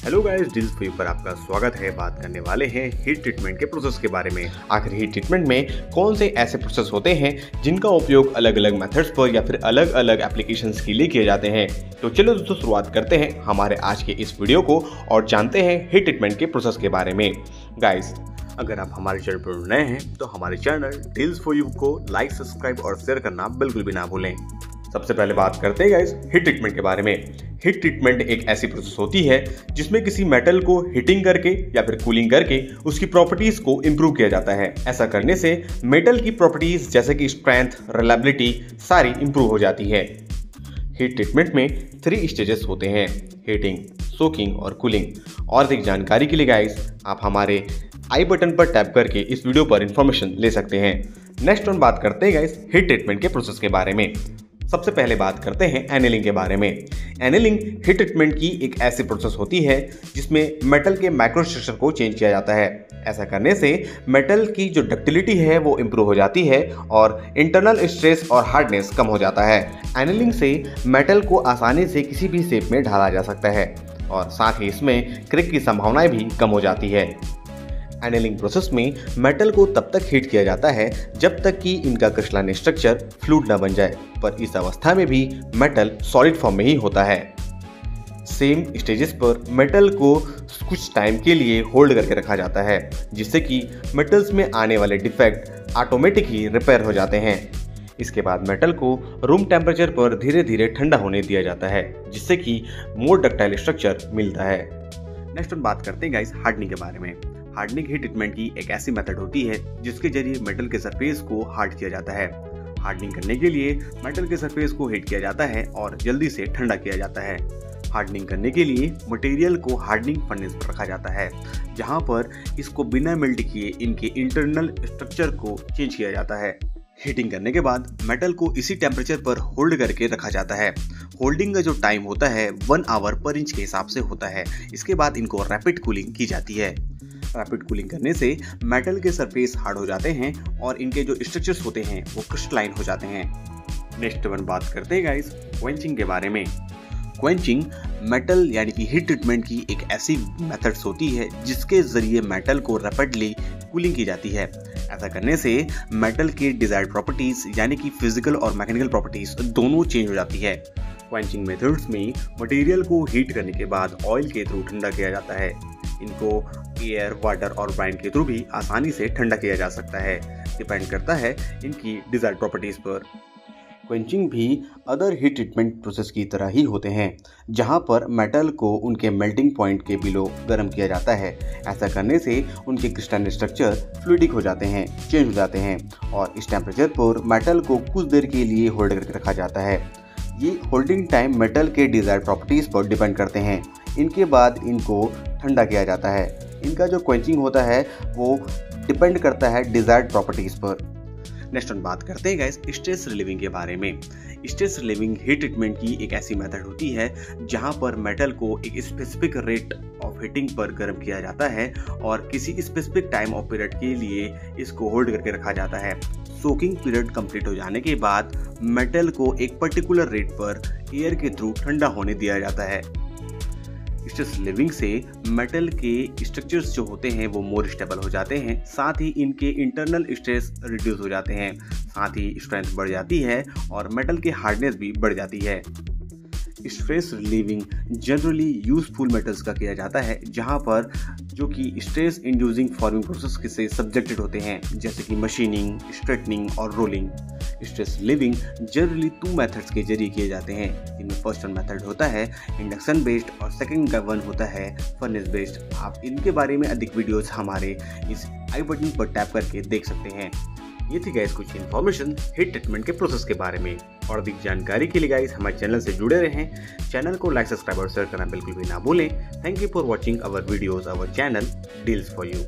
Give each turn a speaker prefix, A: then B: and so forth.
A: Hello guys, deals for you पर आपका स्वागत है। बात करने वाले हैं हीट ट्रीटमेंट के प्रोसेस के बारे में। आखिर हीट ट्रीटमेंट में कौन से ऐसे प्रोसेस होते हैं जिनका उपयोग अलग अलग मेथड्स पर या फिर अलग अलग एप्लीकेशंस के लिए किए जाते हैं। तो चलो दोस्तों शुरुआत करते हैं हमारे आज के इस वीडियो को और जानते हैं हीट ट्रीटमेंट के प्रोसेस के बारे में। गाइस, अगर आप हमारे चैनल पर नए हैं तो हमारे चैनल डील्स फॉर यू को लाइक, सब्सक्राइब और शेयर करना बिल्कुल भी ना भूलें। सबसे पहले बात करते हैं गाइस हीट ट्रीटमेंट के बारे में। हीट ट्रीटमेंट एक ऐसी प्रोसेस होती है जिसमें किसी मेटल को हीटिंग करके या फिर कूलिंग करके उसकी प्रॉपर्टीज को इंप्रूव किया जाता है। ऐसा करने से मेटल की प्रॉपर्टीज जैसे कि स्ट्रेंथ, रिलायबिलिटी सारी इंप्रूव हो जाती है। हीट ट्रीटमेंट में 3 स्टेजेस होते हैं: हीटिंग, सोकिंग और कूलिंग। और अधिक जानकारी के लिए गाइस आप हमारे आई बटन पर टैप करके इस वीडियो पर इंफॉर्मेशन ले सकते हैं। नेक्स्ट हम बात करते हैं गाइस हीट ट्रीटमेंट के प्रोसेस के बारे में। सबसे पहले बात करते हैं एनेलिंग के बारे में। एनेलिंग हीट ट्रीटमेंट की एक ऐसी प्रोसेस होती है जिसमें मेटल के माइक्रोस्ट्रक्चर को चेंज किया जाता है। ऐसा करने से मेटल की जो डक्टिलिटी है वो इंप्रूव हो जाती है और इंटरनल स्ट्रेस और हार्डनेस कम हो जाता है। एनेलिंग से मेटल को आसानी से किसी भी शेप में ढाला जा सकता है और साथ ही इसमें क्रैक की संभावनाएं भी कम हो जाती है। एनेलिंग प्रोसेस में मेटल को तब तक हीट किया जाता है जब तक कि इनका क्रिस्टलाइन स्ट्रक्चर फ्लूइड न बन जाए, पर इस अवस्था में भी मेटल सॉलिड फॉर्म में ही होता है। सेम स्टेजेस पर मेटल को कुछ टाइम के लिए होल्ड करके रखा जाता है जिससे कि मेटल्स में आने वाले डिफेक्ट ऑटोमेटिक ही रिपेयर हो जाते हैं। इसके बाद मेटल को रूम टेम्परेचर पर धीरे धीरे ठंडा होने दिया जाता है जिससे कि मोर डक्टाइल स्ट्रक्चर मिलता है। नेक्स्ट हम बात करते हैं गाइस हार्डनिंग के बारे में। हार्डनिंग हीट ट्रीटमेंट की एक ऐसी मेथड होती है जिसके जरिए मेटल के सरफेस को हार्ड किया जाता है। हार्डनिंग करने के लिए मेटल के सरफेस को हीट किया जाता है और जल्दी से ठंडा किया जाता है। हार्डनिंग करने के लिए मटेरियल को हार्डनिंग फर्नेस पर रखा जाता है जहां पर इसको बिना मेल्ट किए इनके इंटरनल स्ट्रक्चर को चेंज किया जाता है। हीटिंग करने के बाद मेटल को इसी टेम्परेचर पर होल्ड करके रखा जाता है। होल्डिंग का जो टाइम होता है 1 आवर पर इंच के हिसाब से होता है। इसके बाद इनको रैपिड कूलिंग की जाती है। रैपिड कूलिंग करने से मेटल के सरफेस हार्ड हो जाते हैं और इनके जो स्ट्रक्चर्स होते हैं वो क्रिस्टलाइन हो जाते हैं। नेक्स्ट वन बात करते हैं गाइस क्वेंचिंग के बारे में। क्वेंचिंग मेटल यानी कि हीट ट्रीटमेंट की एक ऐसी मेथड्स होती है जिसके जरिए मेटल को रैपिडली कूलिंग की जाती है। ऐसा करने से मेटल की डिजायर्ड प्रॉपर्टीज यानी कि फिजिकल और मैकेनिकल प्रॉपर्टीज दोनों चेंज हो जाती है। क्वेंचिंग मेथड्स में मटेरियल को हीट करने के बाद ऑयल के थ्रू ठंडा किया जाता है। इनको एयर, वाटर और ब्राइन के थ्रू भी आसानी से ठंडा किया जा सकता है। डिपेंड करता है इनकी डिजायर्ड प्रॉपर्टीज पर। क्वेंचिंग भी अदर हीट ट्रीटमेंट प्रोसेस की तरह ही होते हैं जहां पर मेटल को उनके मेल्टिंग पॉइंट के बिलो गर्म किया जाता है। ऐसा करने से उनके क्रिस्टलाइन स्ट्रक्चर फ्लूइडिक हो जाते हैं, चेंज हो जाते हैं और इस टेम्परेचर पर मेटल को कुछ देर के लिए होल्ड करके रखा जाता है। ये होल्डिंग टाइम मेटल के डिजायर्ड प्रॉपर्टीज पर डिपेंड करते हैं। इनके बाद इनको ठंडा किया जाता है। इनका जो क्वेंचिंग होता है वो डिपेंड करता है डिजायर्ड प्रॉपर्टीज पर। नेक्स्ट हम बात करते हैं गाइस स्ट्रेस रिलीविंग के बारे में। स्ट्रेस रिलीविंग हीट ट्रीटमेंट की एक ऐसी मेथड होती है जहां पर मेटल को एक स्पेसिफिक रेट ऑफ हीटिंग पर गर्म किया जाता है और किसी स्पेसिफिक टाइम ऑफ पीरियड के लिए इसको होल्ड करके रखा जाता है। सोकिंग पीरियड कंप्लीट हो जाने के बाद मेटल को एक पर्टिकुलर रेट पर एयर के थ्रू ठंडा होने दिया जाता है। स्ट्रेस रिलीविंग से मेटल के स्ट्रक्चर्स जो होते हैं वो मोर स्टेबल हो जाते हैं, साथ ही इनके इंटरनल स्ट्रेस रिड्यूस हो जाते हैं, साथ ही स्ट्रेंथ बढ़ जाती है और मेटल की हार्डनेस भी बढ़ जाती है। Stress relieving generally useful metals का किया जाता है जहां पर जो कि स्ट्रेस इंड्यूसिंग फॉर्मिंग प्रोसेस से सब्जेक्टेड होते हैं जैसे कि मशीनिंग, स्ट्रेटनिंग और rolling. Stress relieving generally 2 methods के जरिए किए जाते हैं। इनमें फर्स्ट वन मेथड होता है इंडक्शन बेस्ड और सेकंड वन होता है फर्नेस बेस्ड। आप इनके बारे में अधिक वीडियोस हमारे इस आई बटन पर टैप करके देख सकते हैं। ये थी गाइस कुछ इन्फॉर्मेशन हीट ट्रीटमेंट के प्रोसेस के बारे में। और अधिक जानकारी के लिए गाइस हमारे चैनल से जुड़े रहें। चैनल को लाइक, सब्सक्राइब और शेयर करना बिल्कुल भी ना भूलें। Thank you for watching our videos, our channel deals for you.